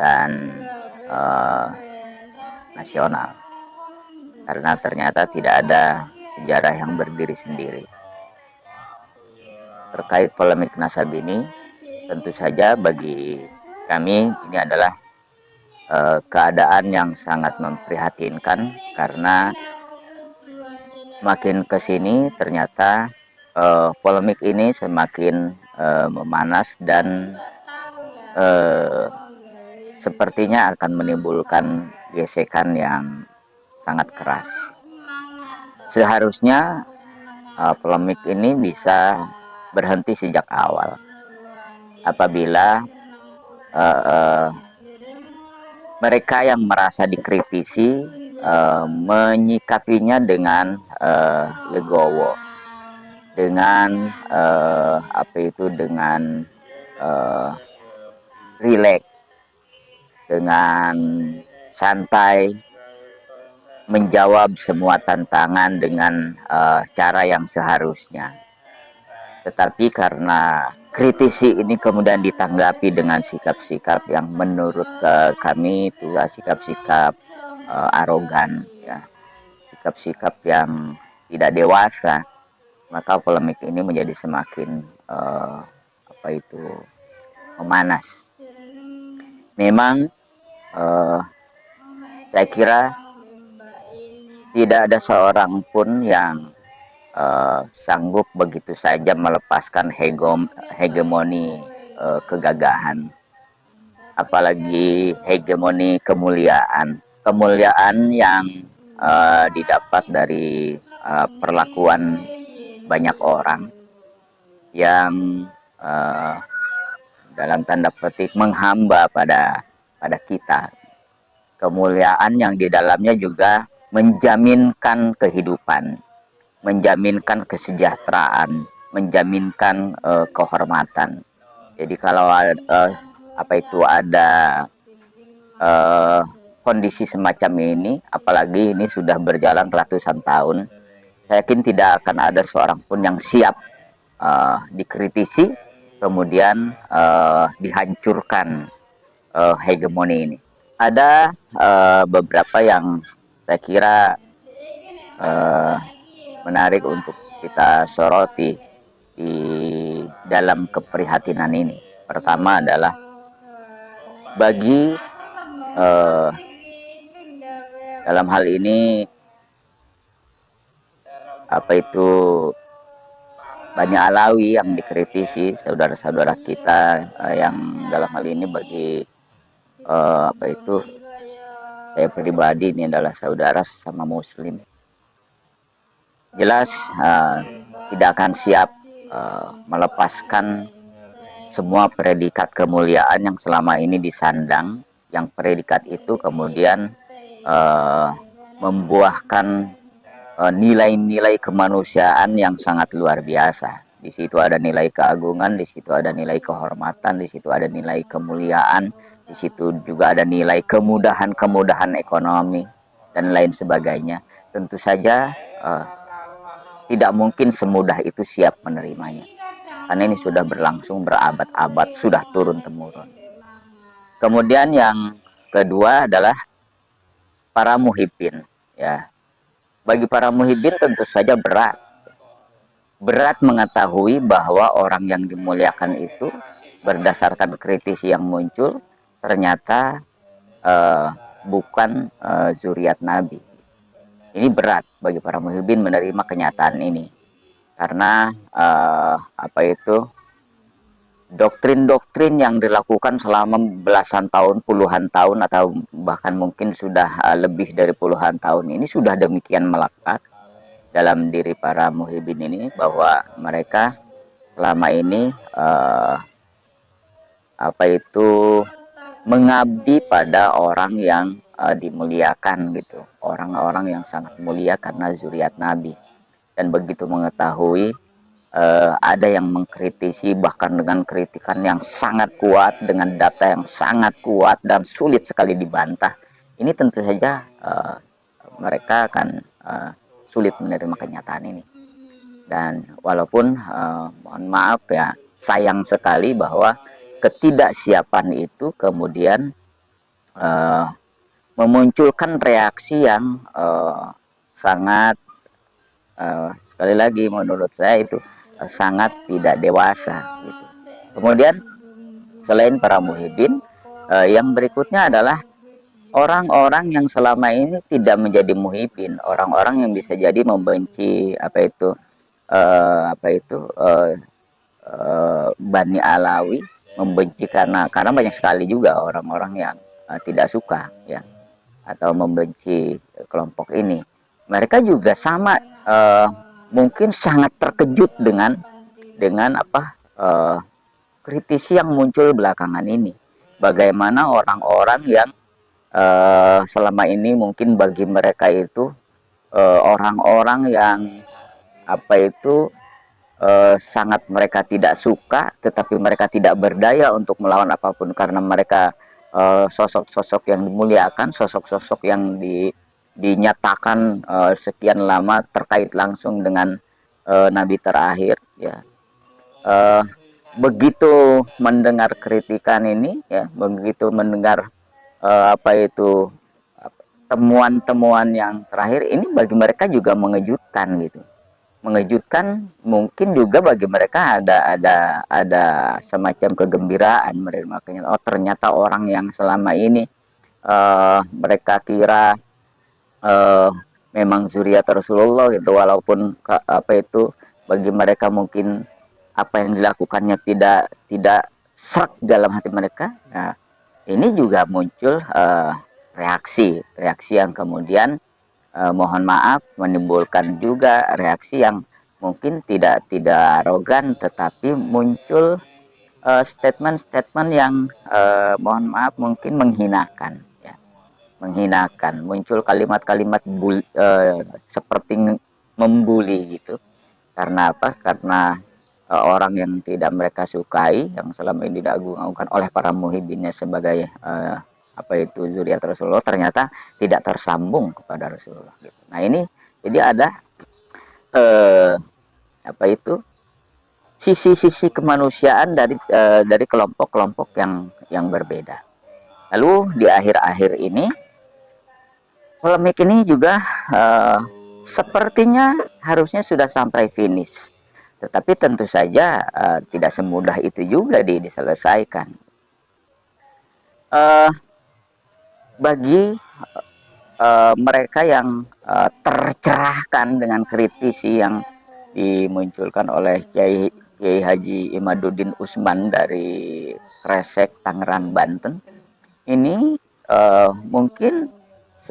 dan eh, nasional, karena ternyata tidak ada sejarah yang berdiri sendiri. Terkait polemik nasab ini, tentu saja bagi kami ini adalah keadaan yang sangat memprihatinkan, karena makin kesini ternyata polemik ini semakin memanas dan sepertinya akan menimbulkan gesekan yang sangat keras. Seharusnya polemik ini bisa berhenti sejak awal apabila mereka yang merasa dikritisi menyikapinya dengan legowo, dengan dengan rileks, dengan santai, menjawab semua tantangan dengan cara yang seharusnya. Tetapi karena kritisi ini kemudian ditanggapi dengan sikap-sikap yang menurut kami itu sikap-sikap arogan, ya, sikap-sikap yang tidak dewasa, maka polemik ini menjadi semakin memanas. Memang saya kira tidak ada seorang pun yang sanggup begitu saja melepaskan hegemoni kegagahan, apalagi hegemoni kemuliaan yang didapat dari perlakuan banyak orang yang dalam tanda petik menghamba pada kita. Kemuliaan yang di dalamnya juga menjaminkan kehidupan, menjaminkan kesejahteraan, menjaminkan kehormatan. Jadi kalau ada kondisi semacam ini, apalagi ini sudah berjalan ratusan tahun, saya yakin tidak akan ada seorang pun yang siap dikritisi kemudian dihancurkan hegemoni ini. Ada beberapa yang saya kira menarik untuk kita soroti di dalam keprihatinan ini. Pertama adalah bagi dalam hal ini Bani Alawi yang dikritisi, saudara-saudara kita yang dalam hal ini bagi saya pribadi ini adalah saudara sesama muslim, jelas tidak akan siap melepaskan semua predikat kemuliaan yang selama ini disandang, yang predikat itu kemudian membuahkan nilai-nilai kemanusiaan yang sangat luar biasa. Di situ ada nilai keagungan, di situ ada nilai kehormatan, di situ ada nilai kemuliaan, di situ juga ada nilai kemudahan ekonomi dan lain sebagainya. Tentu saja tidak mungkin semudah itu siap menerimanya, karena ini sudah berlangsung berabad-abad, sudah turun-temurun. Kemudian yang kedua adalah para muhibbin, ya. Bagi para muhibbin tentu saja berat mengetahui bahwa orang yang dimuliakan itu berdasarkan kritisi yang muncul ternyata bukan zuriat Nabi. Ini berat bagi para muhibbin menerima kenyataan ini, karena doktrin-doktrin yang dilakukan selama belasan tahun, puluhan tahun, atau bahkan mungkin sudah lebih dari puluhan tahun ini sudah demikian melekat dalam diri para muhibbin ini, bahwa mereka selama ini mengabdi pada orang yang dimuliakan gitu, orang-orang yang sangat mulia karena zuriat Nabi. Dan begitu mengetahui ada yang mengkritisi bahkan dengan kritikan yang sangat kuat, dengan data yang sangat kuat dan sulit sekali dibantah, ini tentu saja mereka akan sulit menerima kenyataan ini. Dan walaupun mohon maaf ya, sayang sekali bahwa ketidaksiapan itu kemudian uh, memunculkan reaksi yang sangat sekali lagi menurut saya itu sangat tidak dewasa gitu. Kemudian selain para muhibin, yang berikutnya adalah orang-orang yang selama ini tidak menjadi muhibin, orang-orang yang bisa jadi membenci Bani Alawi, membenci karena banyak sekali juga orang-orang yang tidak suka ya atau membenci kelompok ini. Mereka juga sama mungkin sangat terkejut dengan kritisi yang muncul belakangan ini. Bagaimana orang-orang yang selama ini mungkin bagi mereka itu orang-orang yang sangat mereka tidak suka, tetapi mereka tidak berdaya untuk melawan apapun karena mereka sosok-sosok yang dimuliakan, sosok-sosok yang dinyatakan sekian lama terkait langsung dengan Nabi terakhir ya. Uh, Begitu mendengar kritikan ini ya, begitu mendengar temuan-temuan yang terakhir ini bagi mereka juga mengejutkan gitu, mengejutkan mungkin juga bagi mereka ada semacam kegembiraan makanya ternyata orang yang selama ini mereka kira memang zuriat Rasulullah itu, walaupun bagi mereka mungkin apa yang dilakukannya tidak serak dalam hati mereka. Nah, ini juga muncul reaksi yang kemudian mohon maaf menimbulkan juga reaksi yang mungkin tidak arogan, tetapi muncul statement-statement yang mohon maaf mungkin menghinakan ya, menghinakan, muncul kalimat-kalimat seperti membuli gitu. Karena apa? Karena orang yang tidak mereka sukai, yang selama ini diagung-agungkan oleh para muhibinnya sebagai zuriat Rasulullah, ternyata tidak tersambung kepada Rasulullah gitu. Nah ini jadi ada eh, sisi-sisi kemanusiaan dari kelompok-kelompok yang berbeda. Lalu di akhir-akhir ini polemik ini juga sepertinya harusnya sudah sampai finish, tetapi tentu saja tidak semudah itu juga diselesaikan. Bagi mereka yang tercerahkan dengan kritisi yang dimunculkan oleh Kiai Haji Imaduddin Usman dari Kresek, Tangerang, Banten, ini mungkin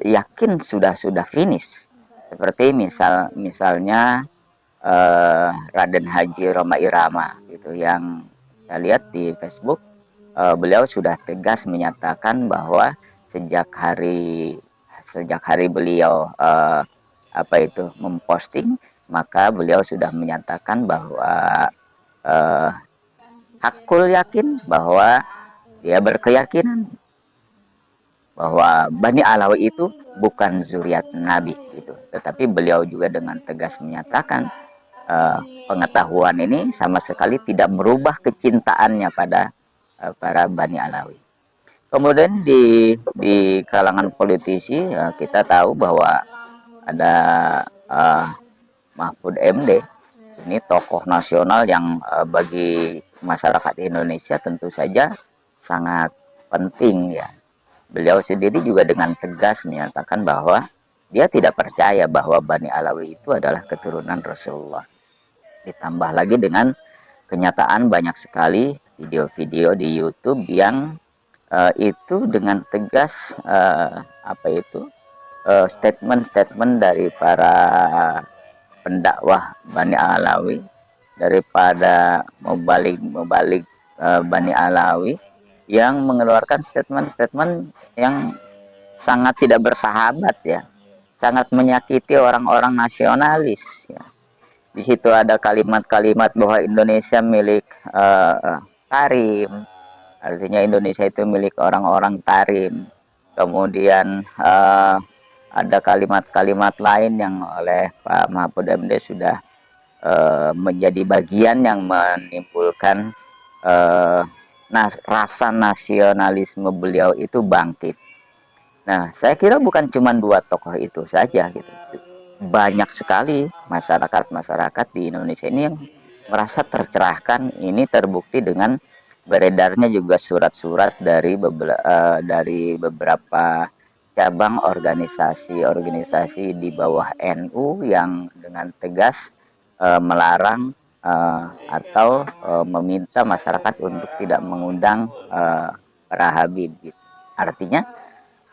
yakin sudah finish. Seperti misalnya Raden Haji Roma Irama gitu, yang saya lihat di Facebook beliau sudah tegas menyatakan bahwa sejak hari beliau memposting, maka beliau sudah menyatakan bahwa hakul yakin bahwa dia berkeyakinan bahwa Bani Alawi itu bukan zuriat Nabi gitu. Tetapi beliau juga dengan tegas menyatakan pengetahuan ini sama sekali tidak merubah kecintaannya pada para Bani Alawi. Kemudian di kalangan politisi kita tahu bahwa ada Mahfud MD, ini tokoh nasional yang bagi masyarakat Indonesia tentu saja sangat penting ya. Beliau sendiri juga dengan tegas menyatakan bahwa dia tidak percaya bahwa Bani Alawi itu adalah keturunan Rasulullah. Ditambah lagi dengan kenyataan banyak sekali video-video di YouTube yang itu dengan tegas statement-statement dari para pendakwah Bani Alawi, daripada mubalik Bani Alawi yang mengeluarkan statement-statement yang sangat tidak bersahabat ya, sangat menyakiti orang-orang nasionalis ya. Di situ ada kalimat-kalimat bahwa Indonesia milik Tarim, artinya Indonesia itu milik orang-orang Tarim. Kemudian ada kalimat-kalimat lain yang oleh Pak Mahfud MD sudah menjadi bagian yang menimbulkan rasa nasionalisme beliau itu bangkit. Nah, saya kira bukan cuma dua tokoh itu saja gitu. Banyak sekali masyarakat-masyarakat di Indonesia ini yang merasa tercerahkan. Ini terbukti dengan beredarnya juga surat-surat dari beberapa cabang organisasi-organisasi di bawah NU yang dengan tegas melarang atau meminta masyarakat untuk tidak mengundang para Habib gitu. Artinya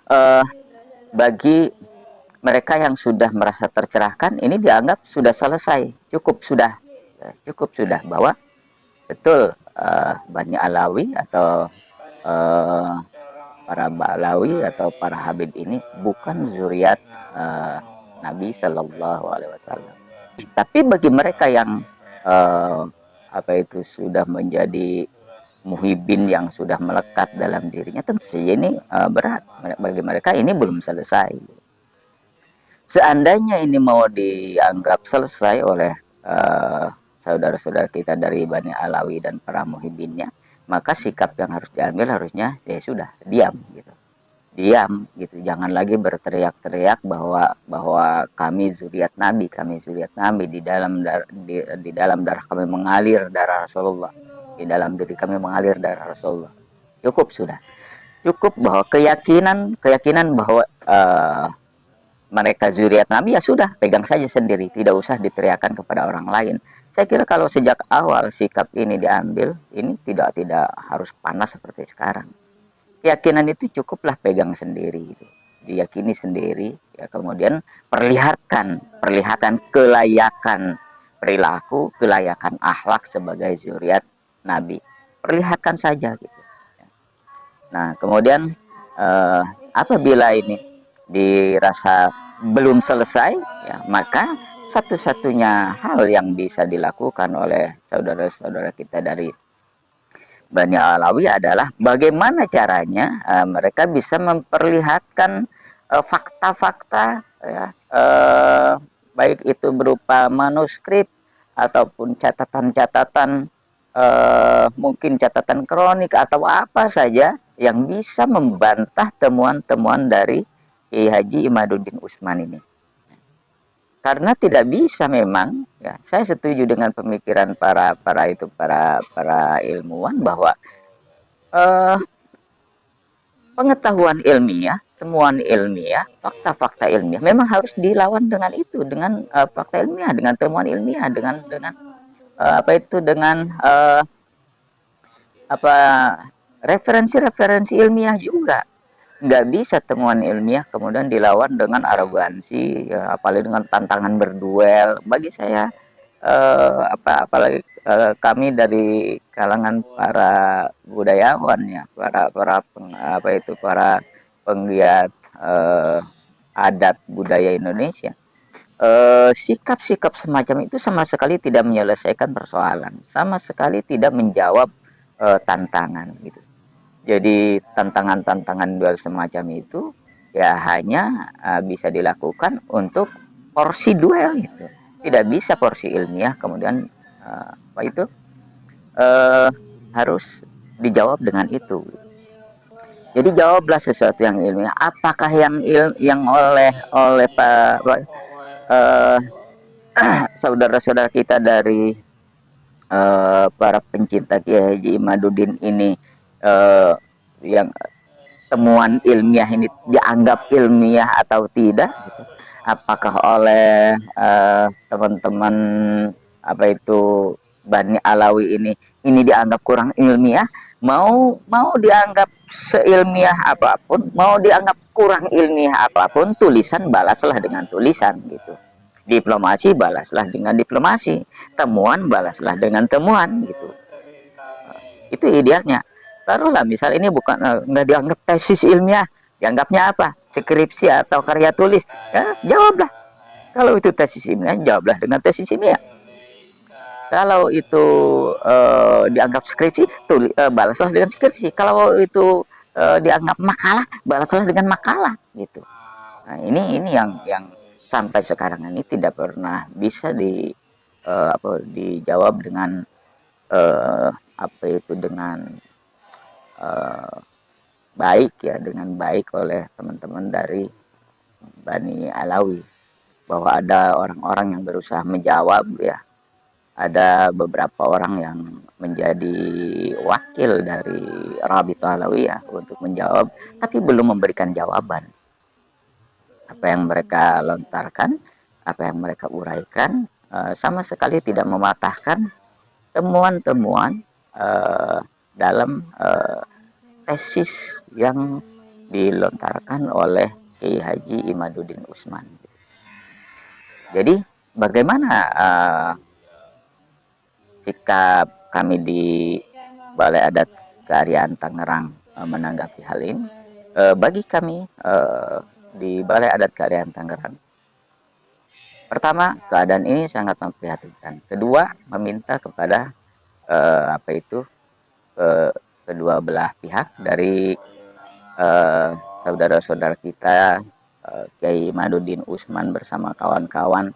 uh, bagi mereka yang sudah merasa tercerahkan ini dianggap sudah selesai, cukup sudah bahwa betul Bani Alawi atau uh, para Balawi atau para Habib ini bukan zuriat Nabi Shallallahu Alaihi Wasallam. Tapi bagi mereka yang uh, apa itu sudah menjadi muhibin yang sudah melekat dalam dirinya, tentu saja ini berat. Bagi mereka ini belum selesai. Seandainya ini mau dianggap selesai oleh saudara-saudara kita dari Bani Alawi dan para muhibinnya, maka sikap yang harus diambil harusnya ya sudah diam gitu. Diam gitu, jangan lagi berteriak-teriak bahwa kami zuriat Nabi di dalam darah kami mengalir darah Rasulullah, di dalam diri kami mengalir darah Rasulullah. Cukup sudah, cukup bahwa keyakinan bahwa mereka zuriat Nabi ya sudah, pegang saja sendiri, tidak usah diteriakan kepada orang lain. Saya kira kalau sejak awal sikap ini diambil, ini tidak harus panas seperti sekarang. Keyakinan itu cukuplah pegang sendiri gitu. Diyakini sendiri, ya kemudian perlihatkan kelayakan perilaku, kelayakan akhlak sebagai zuriat Nabi. Perlihatkan saja gitu. Nah, kemudian apabila ini dirasa belum selesai, ya maka satu-satunya hal yang bisa dilakukan oleh saudara-saudara kita dari Bani Alawi adalah bagaimana caranya mereka bisa memperlihatkan fakta-fakta ya, baik itu berupa manuskrip ataupun catatan-catatan, mungkin catatan kronik atau apa saja yang bisa membantah temuan-temuan dari Kiai Haji Imaduddin Utsman ini. Karena tidak bisa memang, ya saya setuju dengan pemikiran para ilmuwan bahwa eh, pengetahuan ilmiah, temuan ilmiah, fakta-fakta ilmiah memang harus dilawan dengan itu, dengan fakta ilmiah, dengan temuan ilmiah, dengan apa referensi-referensi ilmiah juga. Nggak bisa temuan ilmiah kemudian dilawan dengan arogansi, ya, apalagi dengan tantangan berduel. Bagi saya apalagi kami dari kalangan para budayawan ya, para penggiat adat budaya Indonesia, sikap-sikap semacam itu sama sekali tidak menyelesaikan persoalan, sama sekali tidak menjawab tantangan gitu. Jadi tantangan-tantangan duel semacam itu ya hanya bisa dilakukan untuk porsi duel gitu. Tidak bisa porsi ilmiah kemudian uh, harus dijawab dengan itu. Jadi jawablah sesuatu yang ilmiah. Apakah yang oleh uh, saudara-saudara kita dari para pencinta Kiai Haji Imaduddin ini yang temuan ilmiah ini dianggap ilmiah atau tidak gitu. Apakah oleh teman-teman Bani Alawi ini dianggap kurang ilmiah, mau dianggap seilmiah apapun, mau dianggap kurang ilmiah apapun, tulisan balaslah dengan tulisan gitu. Diplomasi balaslah dengan diplomasi, temuan balaslah dengan temuan gitu. Itu idealnya. Taruhlah misal ini bukan nggak dianggap tesis ilmiah, dianggapnya apa? Skripsi atau karya tulis. Ya, jawablah. Kalau itu tesis ilmiah, jawablah dengan tesis ilmiah. Kalau itu dianggap skripsi, balaslah dengan skripsi. Kalau itu dianggap makalah, balaslah dengan makalah gitu. Nah, ini yang sampai sekarang ini tidak pernah bisa dijawab dengan dengan baik ya, dengan baik oleh teman-teman dari Bani Alawi, bahwa ada orang-orang yang berusaha menjawab ya, ada beberapa orang yang menjadi wakil dari Rabithah Alawiyah untuk menjawab, tapi belum memberikan jawaban. Apa yang mereka lontarkan, apa yang mereka uraikan, sama sekali tidak mematahkan temuan-temuan dalam tesis yang dilontarkan oleh Kiai Haji Imaduddin Usman. Jadi bagaimana sikap kami di Balai Adat Kearifan Tangerang menanggapi hal ini? Bagi kami di Balai Adat Kearifan Tangerang, pertama, keadaan ini sangat memprihatinkan. Kedua, meminta kepada apa itu kedua belah pihak dari saudara-saudara kita, Kiai Imaduddin Usman bersama kawan-kawan,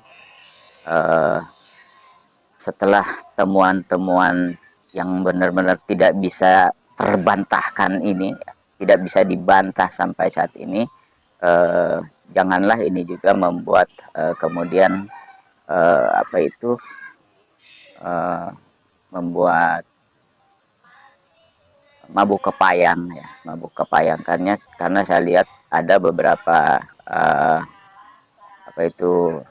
setelah temuan-temuan yang benar-benar tidak bisa terbantahkan ini, tidak bisa dibantah sampai saat ini, janganlah ini juga membuat kemudian apa itu membuat mabuk kepayang ya, mabuk kepayang, karena saya lihat ada beberapa apa itu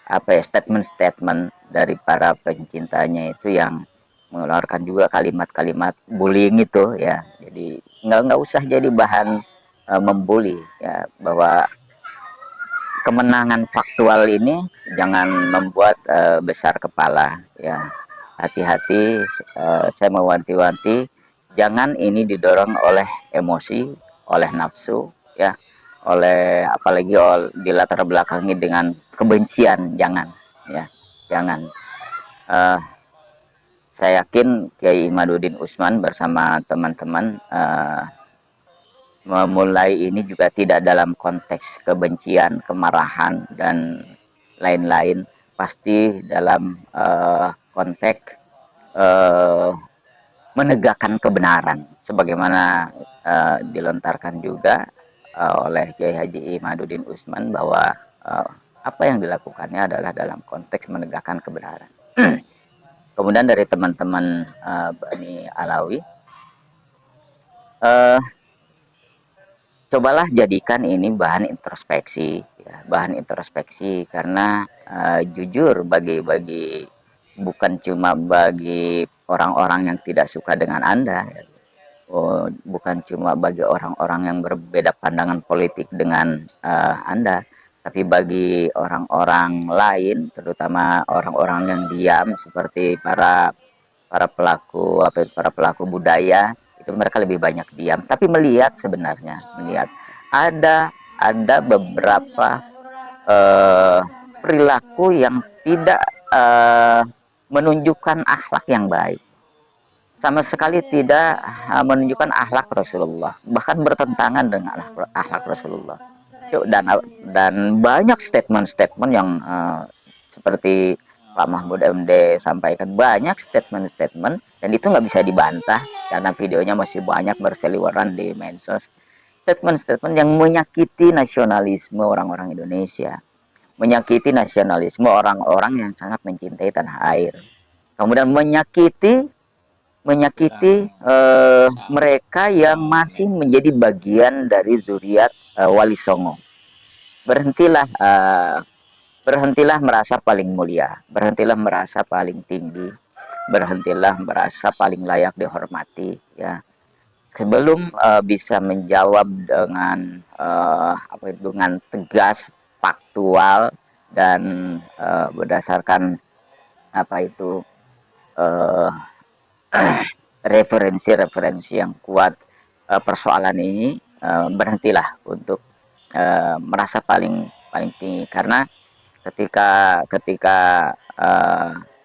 apa ya, statement-statement dari para pencintanya itu yang mengeluarkan juga kalimat-kalimat bullying itu ya. Jadi nggak usah jadi bahan membuli ya, bahwa kemenangan faktual ini jangan membuat besar kepala ya. Hati-hati, saya mewanti-wanti, jangan ini didorong oleh emosi, oleh nafsu ya, oleh apalagi dilatar belakangi dengan kebencian, jangan ya, jangan. Saya yakin Kiai Imaduddin Usman bersama teman-teman memulai ini juga tidak dalam konteks kebencian, kemarahan dan lain-lain, pasti dalam konteks menegakkan kebenaran, sebagaimana dilontarkan juga oleh Kiai Haji Imaduddin Usman, bahwa apa yang dilakukannya adalah dalam konteks menegakkan kebenaran. Kemudian dari teman-teman Bani Alawi, cobalah jadikan ini bahan introspeksi ya, bahan introspeksi, karena jujur bagi bukan cuma bagi orang-orang yang tidak suka dengan Anda ya. Bukan cuma bagi orang-orang yang berbeda pandangan politik dengan Anda, tapi bagi orang-orang lain, terutama orang-orang yang diam seperti para pelaku budaya, itu mereka lebih banyak diam, tapi melihat, sebenarnya melihat ada beberapa perilaku yang tidak menunjukkan akhlak yang baik, sama sekali tidak menunjukkan akhlak Rasulullah, bahkan bertentangan dengan akhlak Rasulullah. Dan banyak statement-statement yang seperti Pak Mahfud MD sampaikan, banyak statement-statement, dan itu nggak bisa dibantah karena videonya masih banyak berseliweran di medsos. Statement-statement yang menyakiti nasionalisme orang-orang Indonesia, menyakiti nasionalisme orang-orang yang sangat mencintai tanah air, kemudian menyakiti mereka yang masih menjadi bagian dari zuriat Wali Songo. Berhentilah berhentilah merasa paling mulia, berhentilah merasa paling tinggi, berhentilah merasa paling layak dihormati ya. Sebelum bisa menjawab dengan dengan tegas, faktual, dan berdasarkan apa itu referensi-referensi yang kuat persoalan ini, berhentilah untuk merasa paling paling tinggi, karena ketika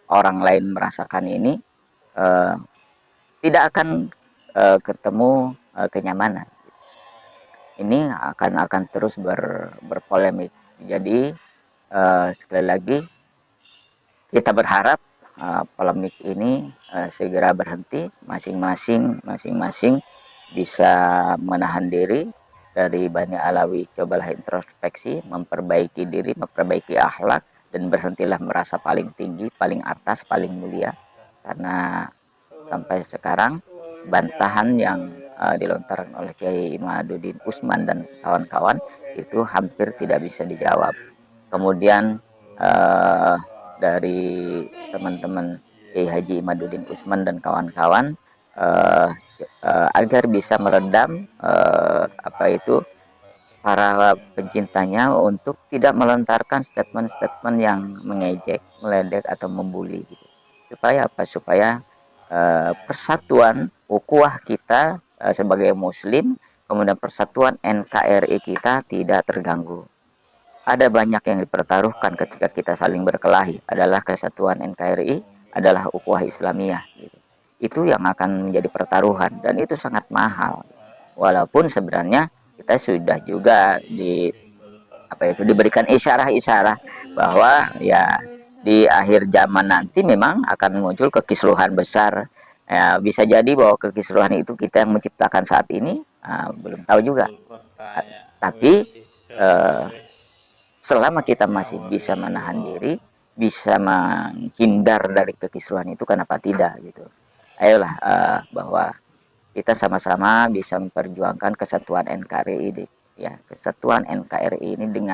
orang lain merasakan ini, tidak akan ketemu kenyamanan. Ini akan terus berpolemik. Jadi sekali lagi kita berharap polemik ini segera berhenti, masing-masing bisa menahan diri dari Bani Alawi. Cobalah introspeksi, memperbaiki diri, memperbaiki akhlak, dan berhentilah merasa paling tinggi, paling atas, paling mulia. Karena sampai sekarang bantahan yang dilontarkan oleh Kiai Imaduddin Usman dan kawan-kawan itu hampir tidak bisa dijawab. Kemudian dari teman-teman Kiai Haji Imaduddin Usman dan kawan-kawan agar bisa meredam para pencintanya untuk tidak melontarkan statement-statement yang mengejek, meledek atau membuli gitu. Supaya apa? Supaya persatuan ukhuwah kita sebagai muslim, kemudian persatuan NKRI kita tidak terganggu. Ada banyak yang dipertaruhkan ketika kita saling berkelahi, adalah kesatuan NKRI, adalah ukhuwah Islamiyah gitu. Itu yang akan menjadi pertaruhan, dan itu sangat mahal. Walaupun sebenarnya kita sudah juga diberikan isyarah-isyarah bahwa ya di akhir zaman nanti memang akan muncul kekisruhan besar. Ya, bisa jadi bahwa kekisruhan itu kita yang menciptakan saat ini, belum tahu juga. Tapi selama kita masih bisa menahan diri, bisa menghindar dari kekisruhan itu, kenapa tidak gitu. Ayolah bahwa kita sama-sama bisa memperjuangkan kesatuan NKRI ini, ya, kesatuan NKRI ini dengan